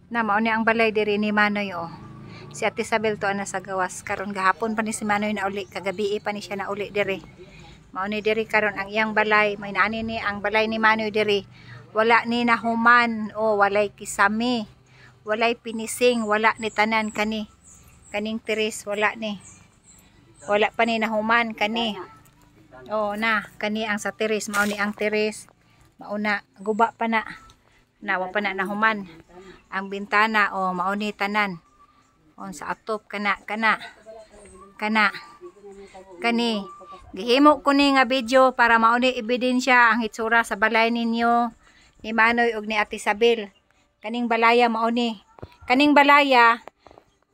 Na mao ni ang balay diri ni Manoy oh. Si Ate Isabel to ana sa gawas karon gahapon pa ni si Manoy na uli, kagabi pa ni siya na uli diri. Mao ni diri karon ang iyang balay, may naani ni ang balay ni Manoy diri. Wala ni nahuman o walay kisame. Walay pinising, wala ni tanan kani. Kaning teres wala ni. Wala pa ni nahuman kani. Oh na, kani ang sa teres, mao ni ang teres. Mao na guba pa na. Nawa pa na nahuman. Ang bintana o mao ni tanan. On sa atop kana kani gihimo ko ni nga video para mao ni ebidensya ang hitsura sa balay ninyo ni Manoy ug ni Ate Isabel. Kaning balaya mao ni. Kaning balaya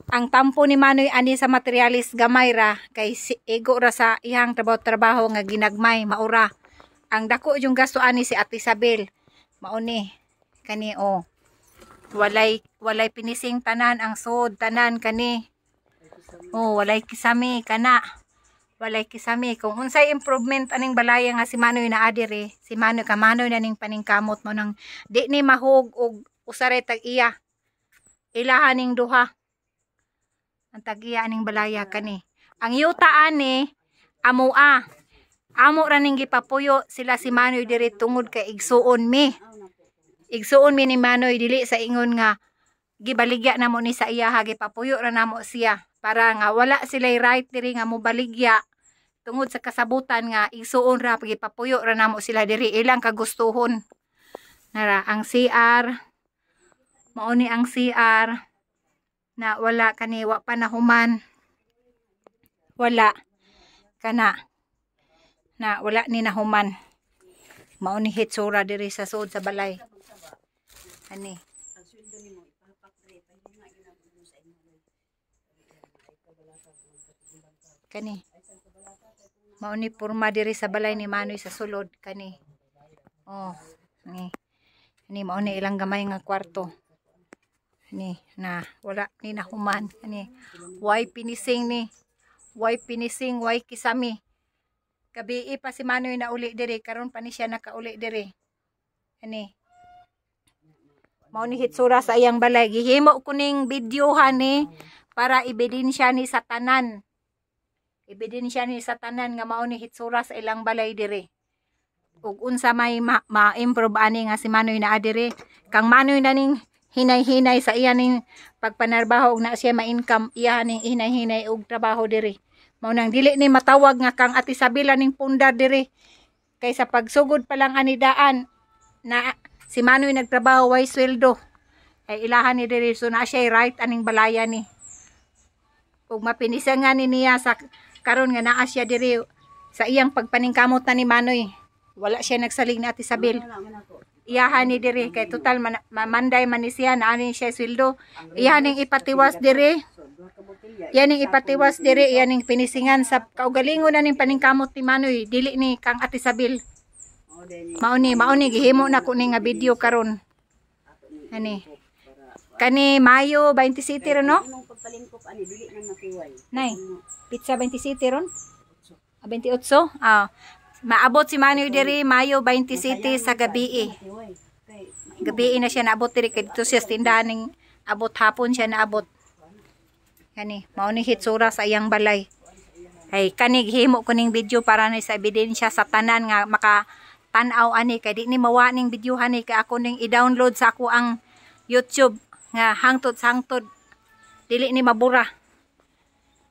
ang tampo ni Manoy ani sa materialis gamay ra kay ego ra sa iyang trabaho nga ginagmay maura. Ang dako yung gasto ani si Ate Isabel. Mao ni kani o. Walay pinising tanan ang sod tanan kani. Oh, walay kisame kana. Walay kisame kung unsay improvement aning balaya nga si Manoy na adire. Si Manoy na ning paningkamot mo nang di ni mahug og usare tag iya. Ilahan ning duha. Ang tag iya aning balaya kani. Ang yuta ani amoa. Amo ra ning gipapuyo sila si Manoy dire tungod kay igsuon mi. Igsuon mi ni Manoy dili sa ingon nga gibaligya na mo ni sa iya gipapuyo ra namo siya para nga wala sila'y right diri nga mo baligya tungod sa kasabutan nga igsuon ra gipapuyo ra namo sila diri ilang kagustuhon. Nara ang CR mao ni ang CR na wala kani wa pa nahuman. Wala kana na wala ni nahuman. Mao ni hitsura diri sa suod sa balay. Ani. Kani. Mao ni porma diri sa balay ni Manoy sa sulod kani. Oh, ni. Ani mao ni ilang gamay nga kwarto. Ni na wala ni nahuman kani. Way pinising ni. Way pinising, way kisami. Gabi pa si Manoy na uli diri karon pa ni siya nakauli diri. Ani. Mao ni hitsura sa iyang balay. Gihimo kuning videohan ni para ebidensya ni sa tanan. Ebidensya ni sa tanan nga mao ni hitsura sa ilang balay diri. Ug unsa may ma-improve ani nga si Manoy na adiri. Kang Manoy na ning hinay-hinay sa iya ning pagpanarbaho ug na siya ma-income iya ning hinay-hinay og trabaho diri. Mao nang dili ni matawag nga kang Ate Isabel ning pundar diri. Kaysa pagsugod pa lang ani daan na si Manoy nagtrabaho way sweldo. Ay ilahan ni diri so na siya right aning balaya ni. Ug mapinisangan ni niya sa karon nga naa siya diri sa iyang pagpaningkamot na ni Manoy. Wala siya nagsalig ni Ate Isabel. Iyahan ni diri kay total manday man ni siya na ani siya sweldo. Iyahan ning ipatiwas diri. Yan ning ipatiwas diri, yan ning pinisingan sa kaugalingon na ning paningkamot ni Manoy, dili ni kang Ate Isabel. Mao ni gihimo na ko ni nga video karon. Ani. Kani Mayo 27 ron no? Nay, pizza 27 ron? 28? Ah, maabot si Manoy diri Mayo 27 sa gabi. Gabi na siya naabot diri kay dito siya tindahan ning abot hapon siya naabot. Kani, mao ni hitsura sa iyang balay. Ay kani gihimo ko ning video para ni sa ebidensya sa tanan nga makatanaw ani kay di ni mawa ning videohan ni kay ako ning i-download sa ako ang YouTube nga hangtod dili ni mabura.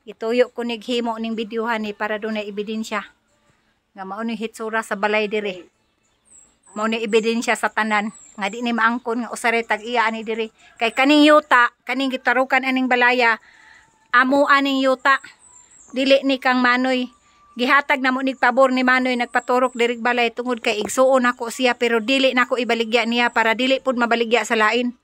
Ituyo ko ning himo ning videohan ni para dunay ebidensya nga mao ni hitsura sa balay diri. Mao ni ebidensya sa tanan nga di ni maangkon nga usare tag iya ani diri. Kay kaning yuta, kaning gitarukan aning balaya amo aning yuta dili ni kang Manoy gihatag na mo nig pabor ni Manoy nagpaturok diri balay tungod kay igsuon ako siya pero dili nako ibaligya niya para dili pud mabaligya sa lain.